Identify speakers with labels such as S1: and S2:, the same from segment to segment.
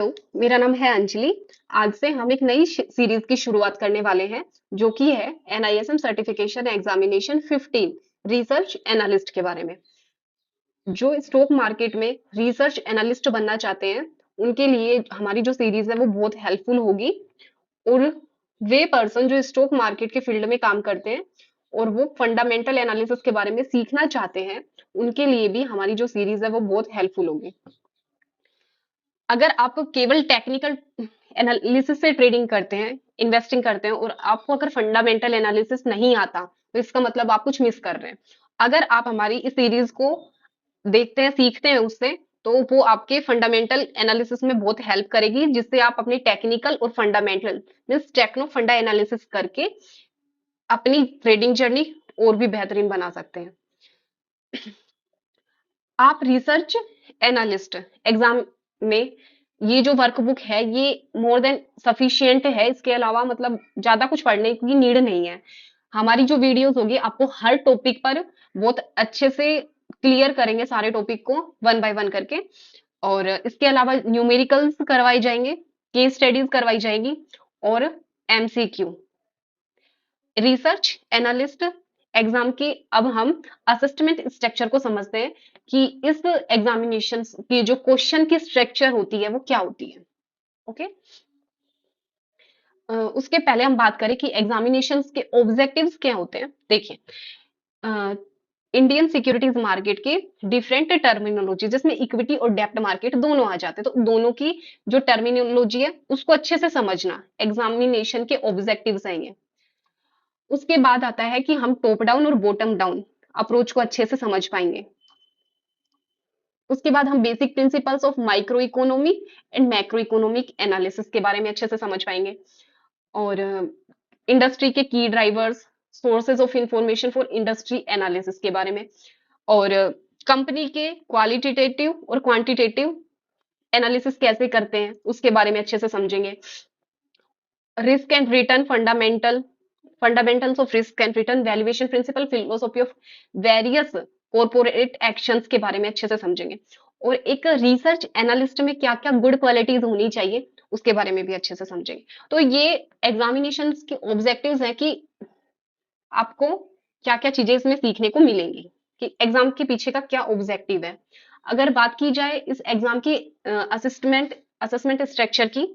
S1: मेरा नाम है अंजलि। आज से हम एक नई सीरीज की शुरुआत करने वाले हैं जो कि है NISM certification examination 15 research analyst के बारे में। जो स्टॉक मार्केट में रिसर्च एनालिस्ट बनना चाहते हैं उनके लिए हमारी जो सीरीज है वो बहुत हेल्पफुल होगी। और वे पर्सन जो स्टॉक मार्केट के फील्ड में काम करते हैं और वो फंडामेंटल एनालिसिस के बारे में सीखना चाहते हैं उनके लिए भी हमारी जो सीरीज है वो बहुत हेल्पफुल होगी। अगर आप केवल टेक्निकल एनालिसिस से ट्रेडिंग करते हैं, इन्वेस्टिंग करते हैं और आपको अगर फंडामेंटल एनालिसिस नहीं आता तो इसका मतलब आप कुछ मिस कर रहे हैं। अगर आप हमारी इस सीरीज को देखते हैं, सीखते हैं उससे, तो वो आपके फंडामेंटल एनालिसिस में बहुत हेल्प करेगी, जिससे आप अपनी टेक्निकल और फंडामेंटल मीन्स टेक्नो फंडा एनालिसिस करके अपनी ट्रेडिंग जर्नी और भी बेहतरीन बना सकते हैं। आप रिसर्च एनालिस्ट एग्जाम में ये जो वर्कबुक है ये मोर देन सफिशियंट है। इसके अलावा मतलब ज्यादा कुछ पढ़ने की नीड नहीं है। हमारी जो वीडियोस होगी आपको हर टॉपिक पर बहुत अच्छे से क्लियर करेंगे, सारे टॉपिक को वन बाय वन करके। और इसके अलावा न्यूमेरिकल्स करवाए जाएंगे, केस स्टडीज करवाई जाएगी और एमसीक्यू। रिसर्च एनालिस्ट एग्जाम के अब हम असेसमेंट स्ट्रक्चर को समझते हैं कि इस एग्जामिनेशन की जो क्वेश्चन की स्ट्रक्चर होती है वो क्या होती है। ओके। उसके पहले हम बात करें कि एग्जामिनेशन के ऑब्जेक्टिव्स क्या होते हैं। देखिए, इंडियन सिक्योरिटीज मार्केट के डिफरेंट टर्मिनोलॉजी जिसमें इक्विटी और डेप्ट मार्केट दोनों आ जाते हैं, तो दोनों की जो टर्मिनोलॉजी है उसको अच्छे से समझना एग्जामिनेशन के ऑब्जेक्टिव्स हैं ये। उसके बाद आता है कि हम टॉप डाउन और बॉटम डाउन अप्रोच को अच्छे से समझ पाएंगे। उसके बाद हम basic principles of micro economy and macro economic analysis के बारे में अच्छे से समझ पाएंगे। और इंडस्ट्री के की drivers, sources of information for industry analysis के बारे में, और कंपनी के क्वालिटेटिव और क्वांटिटेटिव एनालिसिस कैसे करते हैं उसके बारे में अच्छे से समझेंगे। Risk and return fundamentals of risk and return, valuation principle, philosophy of various corporate actions के बारे में अच्छे से समझेंगे। और एक रिसर्च एनालिस्ट में क्या क्या गुड क्वालिटीज होनी चाहिए उसके बारे में भी अच्छे से समझेंगे। तो ये एग्जामिनेशन के ऑब्जेक्टिव्स हैं कि आपको क्या क्या चीजें इसमें सीखने को मिलेंगी, कि एग्जाम के पीछे का क्या ऑब्जेक्टिव है। अगर बात की जाए इस एग्जाम की असिस्टमेंट असेसमेंट स्ट्रक्चर की,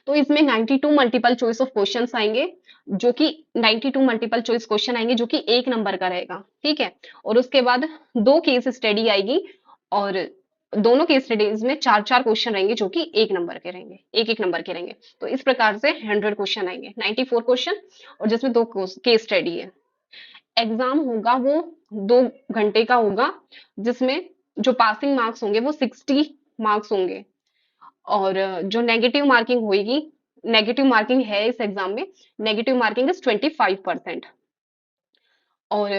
S1: तो इसमें 92 मल्टीपल चॉइस ऑफ क्वेश्चंस आएंगे, जो कि 92 मल्टीपल चॉइस क्वेश्चन आएंगे जो कि 1 नंबर का रहेगा। ठीक है। और उसके बाद 2 केस स्टडी आएगी और दोनों केस स्टडीज में 4-4 क्वेश्चन रहेंगे जो कि 1 नंबर के रहेंगे, एक एक नंबर के रहेंगे। तो इस प्रकार से 100 क्वेश्चन आएंगे, 94 क्वेश्चन, और जिसमें 2 केस स्टडी है। एग्जाम होगा वो 2 घंटे का होगा, जिसमें जो पासिंग मार्क्स होंगे वो 60 मार्क्स होंगे। और जो नेगेटिव मार्किंग होगी, नेगेटिव मार्किंग है इस एग्जाम में, नेगेटिव मार्किंग इज 25%। और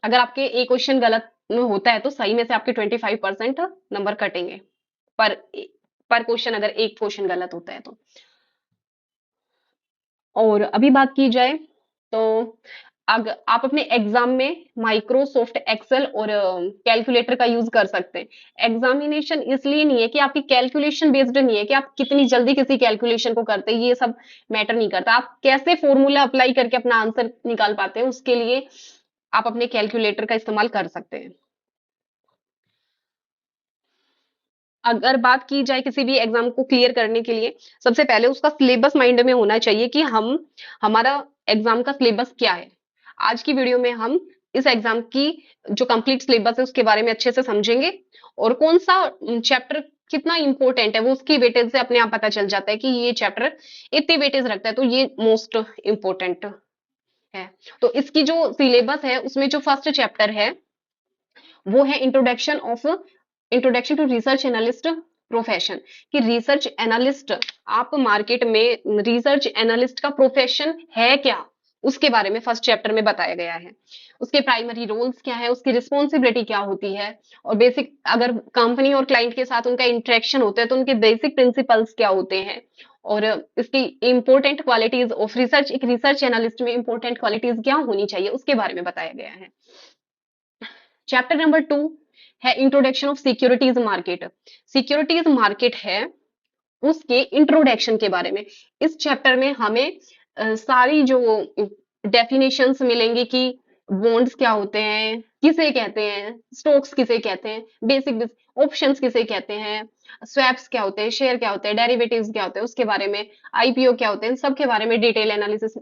S1: अगर आपके एक क्वेश्चन गलत में होता है तो सही में से आपके 25% नंबर कटेंगे पर पर क्वेश्चन, अगर एक क्वेश्चन गलत होता है तो। और अभी बात की जाए तो अगर आप अपने एग्जाम में माइक्रोसॉफ्ट एक्सेल और कैलकुलेटर का यूज कर सकते हैं। एग्जामिनेशन इसलिए नहीं है कि आपकी कैलकुलेशन बेस्ड नहीं है कि आप कितनी जल्दी किसी कैलकुलेशन को करते हैं, ये सब मैटर नहीं करता। आप कैसे फॉर्मूला अप्लाई करके अपना आंसर निकाल पाते हैं उसके लिए आप अपने कैलकुलेटर का इस्तेमाल कर सकते हैं। अगर बात की जाए किसी भी एग्जाम को क्लियर करने के लिए, सबसे पहले उसका सिलेबस माइंड में होना चाहिए कि हम हमारा एग्जाम का सिलेबस क्या है। आज की वीडियो में हम इस एग्जाम की जो कंप्लीट सिलेबस है उसके बारे में अच्छे से समझेंगे, और कौन सा चैप्टर कितना इंपॉर्टेंट है वो उसकी वेटेज से अपने आप पता चल जाता है कि ये चैप्टर इतनी वेटेज रखता है तो ये मोस्ट इंपॉर्टेंट है। तो इसकी जो सिलेबस है उसमें जो फर्स्ट चैप्टर है वो है introduction to research analyst profession. कि रिसर्च एनालिस्ट, आप मार्केट में रिसर्च एनालिस्ट का प्रोफेशन है क्या उसके बारे में फर्स्ट चैप्टर में बताया गया है। उसके प्राइमरी रोल्स क्या है, उसकी रिस्पॉन्सिबिलिटी क्या होती है, और बेसिक अगर कंपनी और क्लाइंट के साथ उनका इंटरेक्शन होता है तो उनके बेसिक प्रिंसिपल्स क्या होते हैं, और इसकी इंपॉर्टेंट क्वालिटीज ऑफ रिसर्च, एक रिसर्च एनालिस्ट में इंपॉर्टेंट क्वालिटीज क्या होनी चाहिए उसके बारे में बताया गया है। चैप्टर नंबर 2 है introduction of securities market. Securities market है उसके इंट्रोडक्शन के बारे में। इस चैप्टर में हमें सारी जो डेफिनेशंस मिलेंगी कि बॉन्ड्स क्या होते हैं, किसे कहते हैं, स्टॉक्स किसे कहते हैं, बेसिक ऑप्शंस किसे कहते हैं, स्वैप्स क्या होते हैं, शेयर क्या होते हैं, डेरिवेटिव्स क्या होते हैं, उसके बारे में, आईपीओ क्या होते हैं, इन सब के बारे में डिटेल एनालिसिस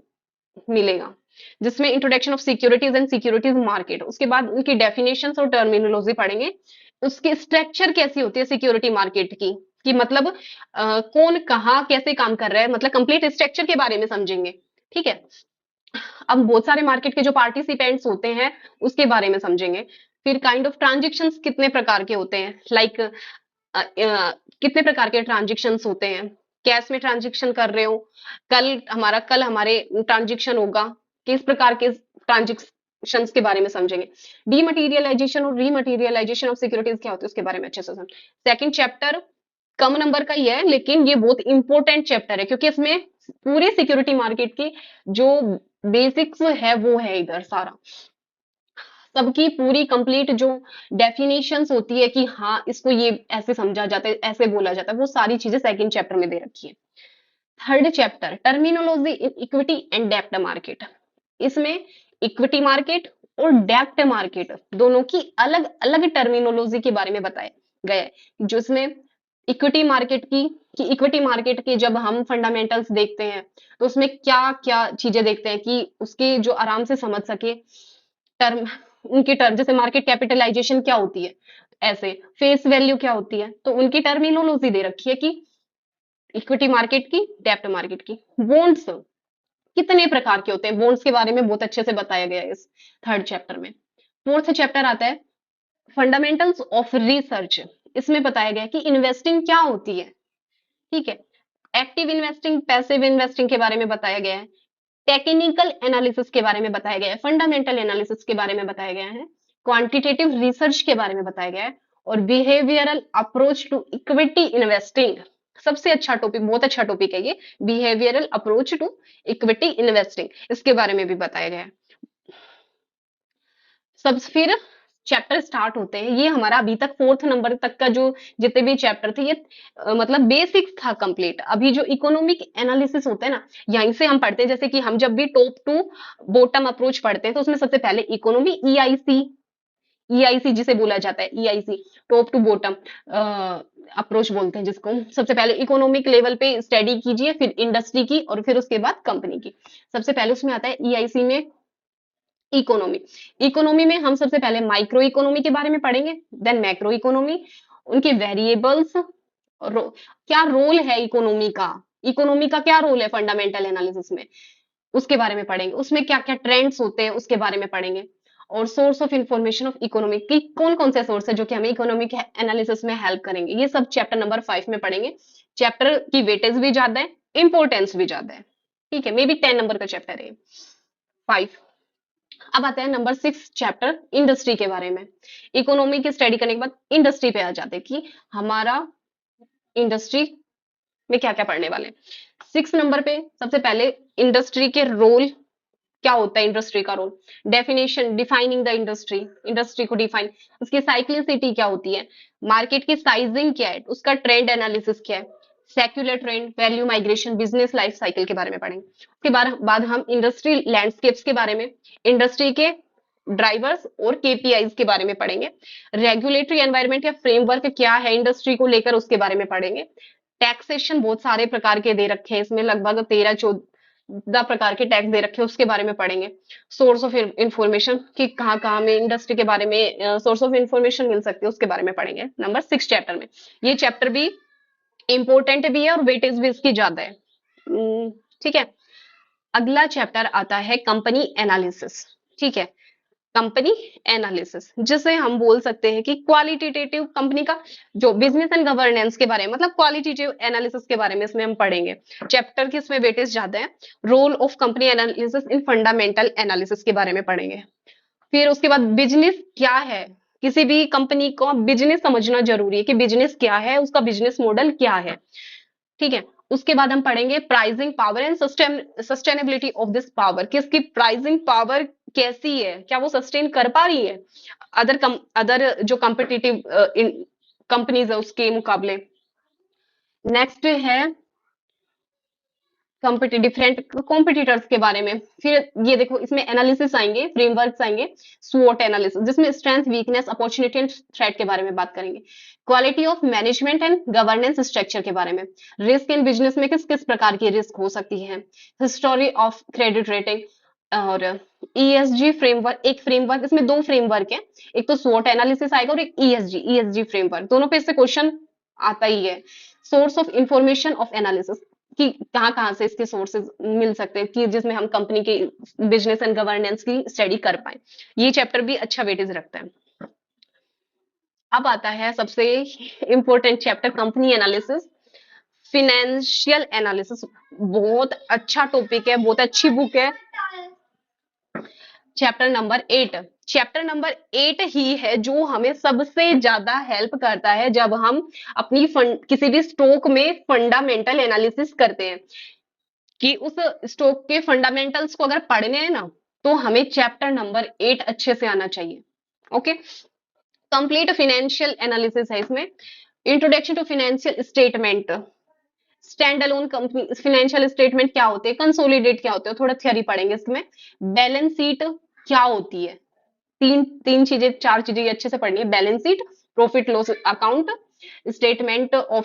S1: मिलेगा, जिसमें introduction of securities and securities market, उसके बाद उनकी डेफिनेशंस और टर्मिनोलॉजी पढ़ेंगे, उसकी स्ट्रक्चर कैसी होती है सिक्योरिटी मार्केट की, कि मतलब कौन कहाँ कैसे काम कर रहा है, मतलब कंप्लीट स्ट्रक्चर के बारे में समझेंगे। ठीक है, अब बहुत सारे मार्केट के जो पार्टिसिपेंट्स होते हैं उसके बारे में समझेंगे। फिर काइंड ऑफ ट्रांजेक्शन्स कितने प्रकार के होते हैं, लाइक कितने प्रकार के ट्रांजेक्शन्स होते हैं, कैश में ट्रांजेक्शन कर रहे हो, कल हमारे ट्रांजेक्शन होगा, किस प्रकार के ट्रांजेक्शन्स के बारे में समझेंगे। डीमटेरियलाइजेशन और रीमटेरियलाइजेशन ऑफ सिक्योरिटीज क्या होती है उसके बारे में अच्छे से समझ। सेकंड चैप्टर कम नंबर का ही है, लेकिन ये बहुत इंपॉर्टेंट चैप्टर है, क्योंकि इसमें पूरे सिक्योरिटी मार्केट की जो बेसिक्स है वो है इधर सारा, सबकी पूरी कंप्लीट जो डेफिनेशंस होती है कि हाँ इसको ये ऐसे समझा जाता है, ऐसे बोला जाता है, वो सारी चीजें सेकंड चैप्टर में दे रखी है। Third chapter terminology in equity and डेप्ट मार्केट, इसमें इक्विटी मार्केट और डेप्ट मार्केट दोनों की अलग अलग टर्मिनोलॉजी के बारे में बताया गया है, जिसमें इक्विटी मार्केट की, कि इक्विटी मार्केट के जब हम फंडामेंटल्स देखते हैं तो उसमें क्या क्या चीजें देखते हैं कि उसके जो आराम से समझ सके टर्म, उनकी टर्म जैसे मार्केट कैपिटलाइजेशन क्या होती है, ऐसे फेस वैल्यू क्या होती है, तो उनकी टर्मिनोलॉजी दे रखी है कि इक्विटी मार्केट की, डेप्ट मार्केट की। बॉन्ड्स कितने प्रकार के होते हैं, बॉन्ड्स के बारे में बहुत अच्छे से बताया गया है इस थर्ड चैप्टर में। फोर्थ चैप्टर आता है फंडामेंटल्स ऑफ रिसर्च, इसमें बताया गया है कि इन्वेस्टिंग क्या होती है। ठीक है, एक्टिव इन्वेस्टिंग, पैसिव इन्वेस्टिंग के बारे में बताया गया है, टेक्निकल एनालिसिस के बारे में बताया गया है, फंडामेंटल एनालिसिस के बारे में बताया गया है, क्वांटिटेटिव रिसर्च के बारे में बताया गया है, और behavioural approach to equity investing, सबसे अच्छा टॉपिक, बहुत अच्छा टॉपिक है ये, behavioural approach to equity investing, इसके बारे में भी बताया गया है। सब फिर चैप्टर स्टार्ट होते हैं, ये हमारा अभी तक फोर्थ नंबर तक का जो जितने भी चैप्टर थे ये मतलब बेसिक्स था कंप्लीट। अभी जो इकोनॉमिक एनालिसिस होता है ना, यहीं से हम पढ़ते हैं, जैसे कि हम जब भी टॉप टू बॉटम अप्रोच पढ़ते हैं तो उसमें सबसे पहले इकोनॉमी, ईआईसी, ईआईसी जिसे बोला जाता है, EIC top to bottom approach बोलते हैं जिसको, सबसे पहले इकोनॉमिक लेवल पे स्टडी कीजिए, फिर इंडस्ट्री की, और फिर उसके बाद कंपनी की। सबसे पहले उसमें आता है ईआईसी में इकोनॉमी। इकोनॉमी में हम सबसे पहले माइक्रो इकोनॉमी के बारे में पढ़ेंगे, देन मैक्रो इकोनॉमी, उनके वेरिएबल्स, क्या रोल है इकोनॉमी का, इकोनॉमी का क्या रोल है फंडामेंटल एनालिसिस में, उसके बारे में पढ़ेंगे, उसमें क्या क्या ट्रेंड्स होते हैं उसके बारे में पढ़ेंगे, और source of information of economy की कौन कौन से सोर्स है जो कि हमें इकोनॉमिक एनालिसिस में हेल्प करेंगे, ये सब चैप्टर नंबर 5 में पढ़ेंगे। चैप्टर की वेटेज भी ज्यादा है, इंपोर्टेंस भी ज्यादा है। ठीक है, मे बी 10 नंबर का चैप्टर है 5। अब आता है नंबर 6 चैप्टर इंडस्ट्री के बारे में। इकोनॉमी की स्टडी करने के बाद इंडस्ट्री पे आ जाते हैं कि हमारा इंडस्ट्री में क्या क्या पढ़ने वाले। 6 नंबर पे सबसे पहले इंडस्ट्री के रोल, क्या होता है इंडस्ट्री का role, definition, defining the industry, industry को डिफाइन, उसकी साइक्लिसिटी क्या होती है, मार्केट की साइजिंग क्या है, उसका ट्रेंड एनालिसिस क्या है, secular trend, value migration, business life cycle के बारे में पढ़ेंगे। उसके बाद हम इंडस्ट्री लैंडस्केप्स के बारे में, इंडस्ट्री के ड्राइवर्स और केपीआईज के बारे में पढ़ेंगे, रेगुलेटरी एनवायरनमेंट या फ्रेमवर्क क्या है इंडस्ट्री को लेकर उसके बारे में पढ़ेंगे। टैक्सेशन बहुत सारे प्रकार के दे रखे हैं इसमें, लगभग 13-14 प्रकार के टैक्स दे रखे हैं, उसके बारे में पढ़ेंगे। सोर्स ऑफ इंफॉर्मेशन कि कहाँ कहाँ में इंडस्ट्री के बारे में सोर्स ऑफ इंफॉर्मेशन मिल सकती है उसके बारे में पढ़ेंगे नंबर 6 चैप्टर में। ये चैप्टर भी इंपॉर्टेंट भी है और वेटेज भी इसकी ज्यादा है। ठीक है, अगला चैप्टर आता है कंपनी एनालिसिस। ठीक है, कंपनी एनालिसिस जिसे हम बोल सकते हैं कि क्वालिटेटिव कंपनी का जो बिजनेस एंड गवर्नेंस के बारे में, मतलब क्वालिटेटिव एनालिसिस के बारे में इसमें हम पढ़ेंगे। चैप्टर की इसमें वेटेज ज्यादा है। Role of company analysis in fundamental analysis के बारे में पढ़ेंगे। फिर उसके बाद बिजनेस क्या है, किसी भी कंपनी को बिजनेस समझना जरूरी है कि बिजनेस क्या है, उसका बिजनेस मॉडल क्या है। ठीक है, उसके बाद हम पढ़ेंगे pricing power and sustainability of this power, कि इसकी प्राइसिंग पावर कैसी है, क्या वो सस्टेन कर पा रही है अदर जो कॉम्पिटिटिव कंपनीज है उसके मुकाबले। नेक्स्ट है डिफरेंट कॉम्पिटिटर्स के बारे में। फिर ये देखो, इसमें एनालिसिस आएंगे, फ्रेमवर्क्स आएंगे, स्वॉट एनालिसिस जिसमें strength, weakness, opportunity and threat के बारे में बात करेंगे। Quality of management and governance structure के बारे में, रिस्क इन बिजनेस में किस किस प्रकार की रिस्क हो सकती है, हिस्टोरी ऑफ क्रेडिट रेटिंग, और ईएसजी फ्रेमवर्क। एक फ्रेमवर्क, इसमें दो फ्रेमवर्क है, एक तो स्वॉट एनालिसिस आएगा और एक ईएसजी फ्रेमवर्क, दोनों पे इससे क्वेश्चन आता ही है। Source of information of analysis, कि कहाँ-कहाँ से इसके सोर्सेज मिल सकते हैं कि जिसमें हम कंपनी के बिजनेस एंड गवर्नेंस की स्टडी कर पाए। ये चैप्टर भी अच्छा वेटेज रखता है। अब आता है सबसे important chapter, company analysis, financial analysis. बहुत अच्छा टॉपिक है, बहुत अच्छी बुक है। चैप्टर नंबर 8, चैप्टर नंबर 8 ही है जो हमें सबसे ज्यादा हेल्प करता है जब हम अपनी किसी भी स्टॉक में फंडामेंटल एनालिसिस करते हैं, कि उस स्टॉक के फंडामेंटल्स को अगर पढ़ने हैं ना, तो हमें चैप्टर नंबर 8 अच्छे से आना चाहिए। ओके, कंप्लीट फाइनेंशियल एनालिसिस है इसमें। Introduction to financial statement, stand alone company financial statement क्या होते हैं, कंसोलिडेट क्या होते हैं, थोड़ा थ्योरी पढ़ेंगे इसमें। बैलेंस शीट क्या होती है, तीन तीन चीजें, चार चीजें अच्छे से पढ़नी है। Balance sheet, profit loss account, statement of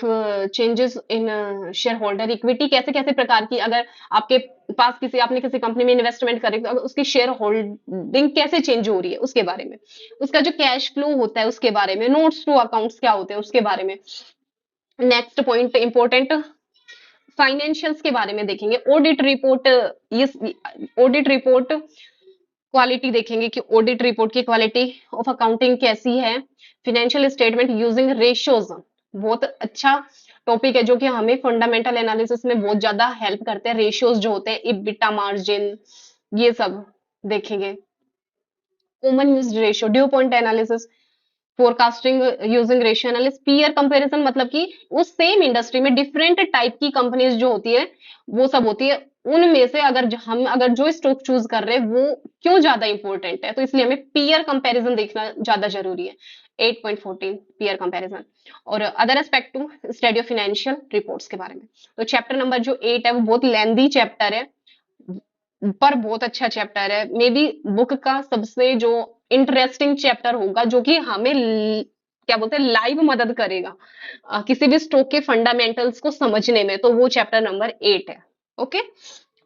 S1: changes in share holder equity, कैसे कैसे प्रकार की, अगर आपके पास किसी, आपने किसी कंपनी में इन्वेस्टमेंट करे तो उसकी शेयर होल्डिंग कैसे चेंज हो रही है उसके बारे में, उसका जो कैश फ्लो होता है उसके बारे में, नोट्स टू अकाउंट्स क्या होते हैं उसके बारे में। नेक्स्ट पॉइंट इंपॉर्टेंट, फाइनेंशियल्स के बारे में देखेंगे। ऑडिट रिपोर्ट, ये ऑडिट रिपोर्ट क्वालिटी देखेंगे कि ऑडिट रिपोर्ट की क्वालिटी ऑफ अकाउंटिंग कैसी है। फाइनेंशियल स्टेटमेंट यूजिंग रेशियोज, बहुत अच्छा टॉपिक है जो कि हमें फंडामेंटल एनालिसिस में बहुत ज्यादा हेल्प करते हैं। रेशियोज जो होते हैं, इबिटा मार्जिन, ये सब देखेंगे। Common use ratio, due point analysis, forecasting using ratio analysis, peer comparison, मतलब कि उस सेम इंडस्ट्री में डिफरेंट टाइप की कंपनीज जो होती है वो सब होती है, उनमें से हम अगर जो स्टॉक चूज कर रहे हैं वो क्यों ज्यादा इंपॉर्टेंट है, तो इसलिए हमें पीयर कंपैरिजन देखना ज्यादा जरूरी है। 8.14 पीयर कंपैरिजन। और other aspect to study of financial reports के बारे में। तो चैप्टर नंबर जो 8 है वो बहुत लेंदी चैप्टर है, पर बहुत अच्छा चैप्टर है, मे बी बुक का सबसे जो इंटरेस्टिंग चैप्टर होगा, जो कि हमें क्या बोलते हैं, लाइव मदद करेगा किसी भी स्टॉक के फंडामेंटल्स को समझने में, तो वो चैप्टर नंबर 8 है। ओके,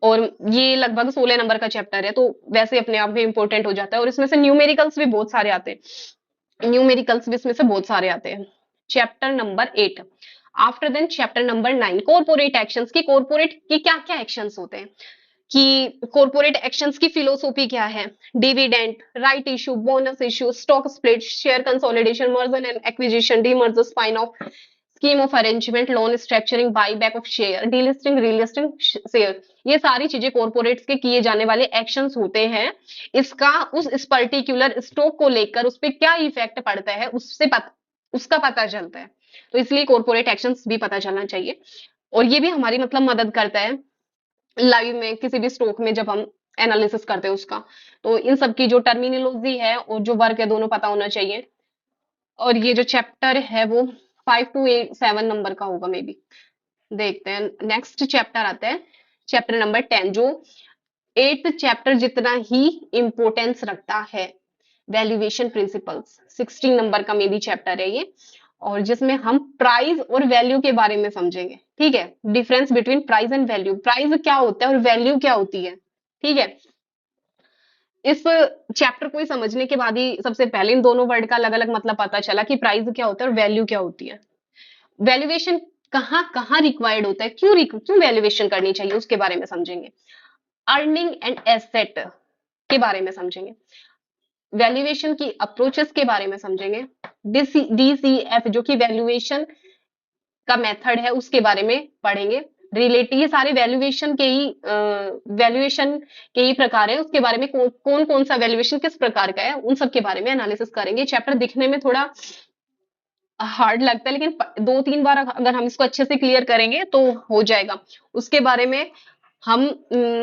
S1: और ये लगभग 16 नंबर का चैप्टर है, तो वैसे अपने आप में इंपॉर्टेंट हो जाता है, और इसमें से न्यूमेरिकल्स भी बहुत सारे आते हैं, न्यूमेरिकल्स भी इसमें से बहुत सारे आते हैं। Chapter number 8। After then chapter number 9, corporate actions, की कॉर्पोरेट के क्या क्या एक्शंस होते हैं, कि कॉर्पोरेट एक्शंस की फिलोसॉफी क्या है, dividend, right issue, bonus issue, stock split, share consolidation, merger and acquisition, demerger, spin off, scheme of arrangement, loan structuring, buy back of share, delisting, relisting share, ये सारी चीजें corporates के किए जाने वाले एक्शंस होते हैं। इसका उस पर्टिकुलर स्टॉक को लेकर उस पर क्या इफेक्ट पड़ता है उसका पता चलता है, तो इसलिए कॉर्पोरेट एक्शंस भी पता चलना चाहिए। और ये भी हमारी मतलब मदद करता है लाइव में किसी भी स्टॉक में जब हम एनालिसिस करते हैं उसका, तो इन सब की जो टर्मिनोलॉजी है और जो वर्क है दोनों पता होना चाहिए। और ये जो चैप्टर है वो 5 to 7 नंबर का होगा मे बी, देखते हैं। नेक्स्ट चैप्टर आता है चैप्टर नंबर 10, जो 8th चैप्टर जितना ही इंपॉर्टेंस रखता है, वैल्यूएशन प्रिंसिपल्स। 16 नंबर का मे बी चैप्टर है ये, और जिसमें हम प्राइस और वैल्यू के बारे में समझेंगे। ठीक है, difference between price and value, price क्या होता है और वैल्यू क्या होती है। ठीक है, इस चैप्टर को ही समझने के बाद ही सबसे पहले इन दोनों वर्ड का अलग अलग मतलब पता चला कि प्राइस क्या होता है और वैल्यू क्या होती है। वैल्यूएशन कहाँ कहाँ रिक्वायर्ड होता है, क्यों वैल्यूएशन करनी चाहिए उसके बारे में समझेंगे। अर्निंग एंड एसेट के बारे में समझेंगे, वैल्यूएशन की अप्रोचेस के बारे में समझेंगे, डीसीएफ जो कि वैल्यूएशन का मेथड है उसके बारे में पढ़ेंगे। रिलेटिव, ये सारे वैल्यूएशन के ही प्रकार है, उसके बारे में कौन कौन सा वैल्यूएशन किस प्रकार का है उन सब के बारे में एनालिसिस करेंगे। चैप्टर दिखने में थोड़ा हार्ड लगता है, लेकिन 2-3 बार अगर हम इसको अच्छे से क्लियर करेंगे तो हो जाएगा। उसके बारे में हम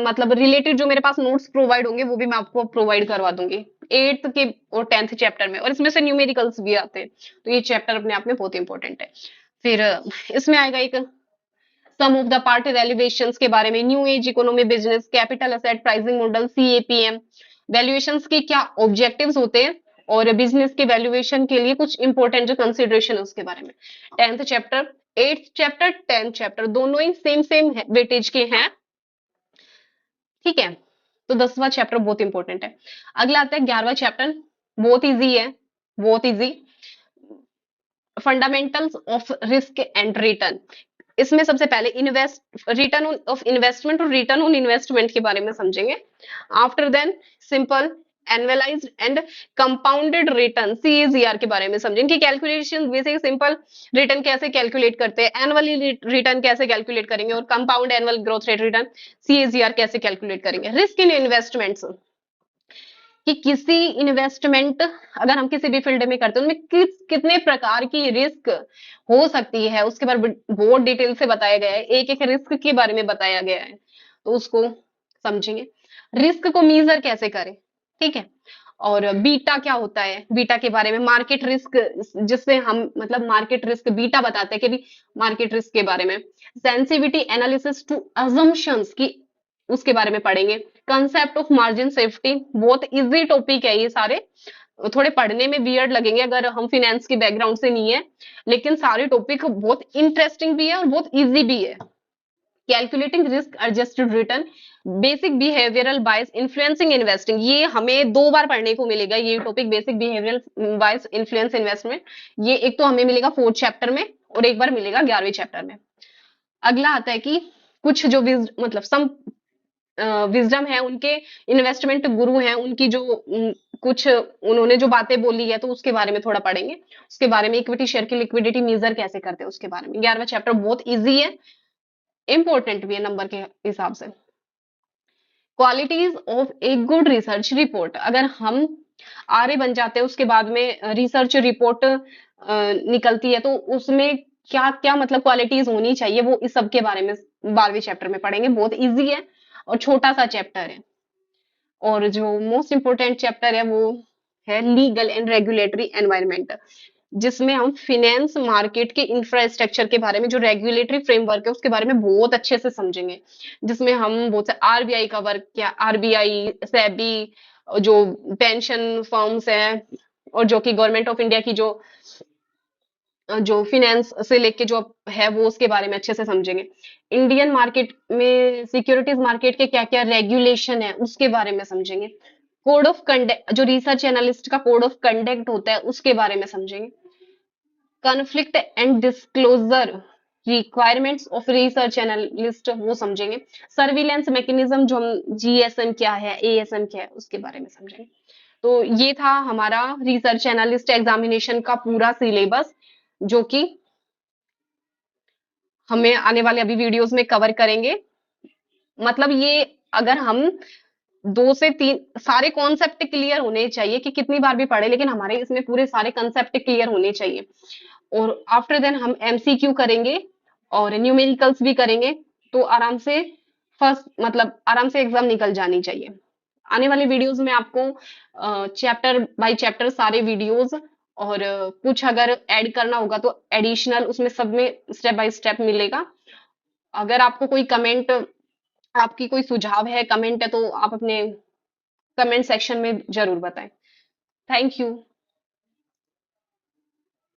S1: मतलब रिलेटेड जो मेरे पास नोट्स प्रोवाइड होंगे वो भी मैं आपको प्रोवाइड करवा दूंगी 8th के और 10th चैप्टर में, और इसमें से न्यूमेरिकल्स भी आते हैं, तो ये चैप्टर अपने आप में बहुत इंपॉर्टेंट है। फिर इसमें आएगा एक सम ऑफ द पार्ट वैल्यूएशंस के बारे में, new age economy, business, capital asset pricing model, CAPM, valuations के क्या ऑब्जेक्टिव्स होते हैं और बिजनेस के वैल्यूएशन के लिए कुछ इंपॉर्टेंट जो कंसिडरेशन है उसके बारे में। 10th chapter, 8th chapter, 10th chapter दोनों ही सेम सेम वेटेज के हैं, ठीक है। तो 10वां चैप्टर बहुत इंपॉर्टेंट है। अगला आता है 11वां चैप्टर, बहुत इजी है, बहुत easy, fundamentals of risk and return. इसमें सबसे पहले रिटर्न ऑफ इन्वेस्टमेंट और रिटर्न ऑन इन्वेस्टमेंट के बारे में समझेंगे। After then simple annualised and compounded return, CAGR के बारे में समझेंगे कि कैलकुलेशन बेसिक सिंपल रिटर्न कैसे कैलकुलेट करते हैं, एनुअली रिटर्न कैसे कैलकुलेट करेंगे और compound annual growth rate return CAGR कैसे कैलकुलेट करेंगे। रिस्क इन इन्वेस्टमेंट्स, कि किसी इन्वेस्टमेंट अगर हम किसी भी फील्ड में करते हैं उनमें कितने प्रकार की रिस्क हो सकती है उसके बारे में बहुत डिटेल से बताया गया है, एक एक रिस्क के बारे में बताया गया है, तो उसको समझेंगे। रिस्क को मेजर कैसे करें, ठीक है। और बीटा क्या होता है, बीटा के बारे में, मार्केट रिस्क जिससे हम मतलब मार्केट रिस्क बीटा बताते हैं कि भी मार्केट रिस्क के बारे में, सेंसिटिविटी एनालिसिस टू अजम्पशंस की उसके बारे में पढ़ेंगे। कंसेप्ट ऑफ मार्जिन सेफ्टी, बहुत इजी टॉपिक है ये सारे, थोड़े पढ़ने में वियर्ड लगेंगे अगर हम फाइनेंस के बैकग्राउंड से नहीं है, लेकिन सारे टॉपिक बहुत इंटरेस्टिंग भी है और बहुत इजी भी है। Calculating risk adjusted return, basic behavioural bias influencing investing, ये हमें 2 बार पढ़ने को मिलेगा ये topic, basic behavioural bias influence investment. ये एक तो हमें मिलेगा 4th चैप्टर में और एक बार मिलेगा 11वें चैप्टर में। अगला आता है कि कुछ जो मतलब सम विजडम है उनके, इन्वेस्टमेंट गुरु हैं उनकी जो कुछ उन्होंने जो बातें बोली है तो उसके बारे में थोड़ा पढ़ेंगे। उसके बारे में इक्विटी शेयर की लिक्विडिटी मेजर कैसे करते हैं उसके बारे में। 11वां चैप्टर बहुत इजी है, इंपॉर्टेंट भी है नंबर के हिसाब से। Qualities of a good research report, अगर हम आरए बन जाते हैं उसके बाद में रिसर्च रिपोर्ट निकलती है तो उसमें क्या क्या मतलब क्वालिटीज होनी चाहिए, वो इस सब के बारे में 12वें चैप्टर में पढ़ेंगे। बहुत इजी है और छोटा सा चैप्टर है। और जो मोस्ट इंपोर्टेंट चैप्टर है वो है लीगल एंड रेगुलेटरी एनवायरनमेंट, जिसमें हम फिनेंस मार्केट के इंफ्रास्ट्रक्चर के बारे में, जो रेगुलेटरी फ्रेमवर्क है उसके बारे में बहुत अच्छे से समझेंगे, जिसमें हम बहुत से आरबीआई का वर्क, क्या आरबीआई, सेबी, जो पेंशन फर्म्स हैं और जो कि गवर्नमेंट ऑफ इंडिया की जो फिनेंस से लेके जो है वो उसके बारे में अच्छे से समझेंगे। इंडियन मार्केट में सिक्योरिटीज मार्केट के क्या क्या रेगुलेशन है उसके बारे में समझेंगे। कोड ऑफ कंडक्ट, जो रिसर्च एनालिस्ट का कोड ऑफ कंडक्ट होता है उसके बारे में समझेंगे। Conflict and disclosure requirements of research analyst वो समझेंगे। सर्विलेंस मैकेनिज्म, जो हम जीएसएम क्या है, एएसएम क्या है उसके बारे में समझेंगे। तो ये था हमारा रिसर्च एनालिस्ट एग्जामिनेशन का पूरा सिलेबस, जो कि हमें आने वाले अभी वीडियोस में कवर करेंगे। मतलब ये अगर हम 2 से 3 सारे कॉन्सेप्ट क्लियर होने चाहिए, कि कितनी बार भी पढ़े लेकिन हमारे इसमें पूरे सारे कॉन्सेप्ट क्लियर होने चाहिए। और आफ्टर देन हम एमसीक्यू करेंगे और न्यूमेरिकल्स भी करेंगे, तो आराम से फर्स्ट मतलब आराम से एग्जाम निकल जानी चाहिए। आने वाले वीडियोस में आपको चैप्टर बाय चैप्टर सारे वीडियोस और कुछ अगर ऐड करना होगा तो एडिशनल उसमें सब में स्टेप बाय स्टेप मिलेगा। अगर आपको कोई कमेंट, आपकी कोई सुझाव है, कमेंट है, तो आप अपने कमेंट सेक्शन में जरूर बताएं। Thank you.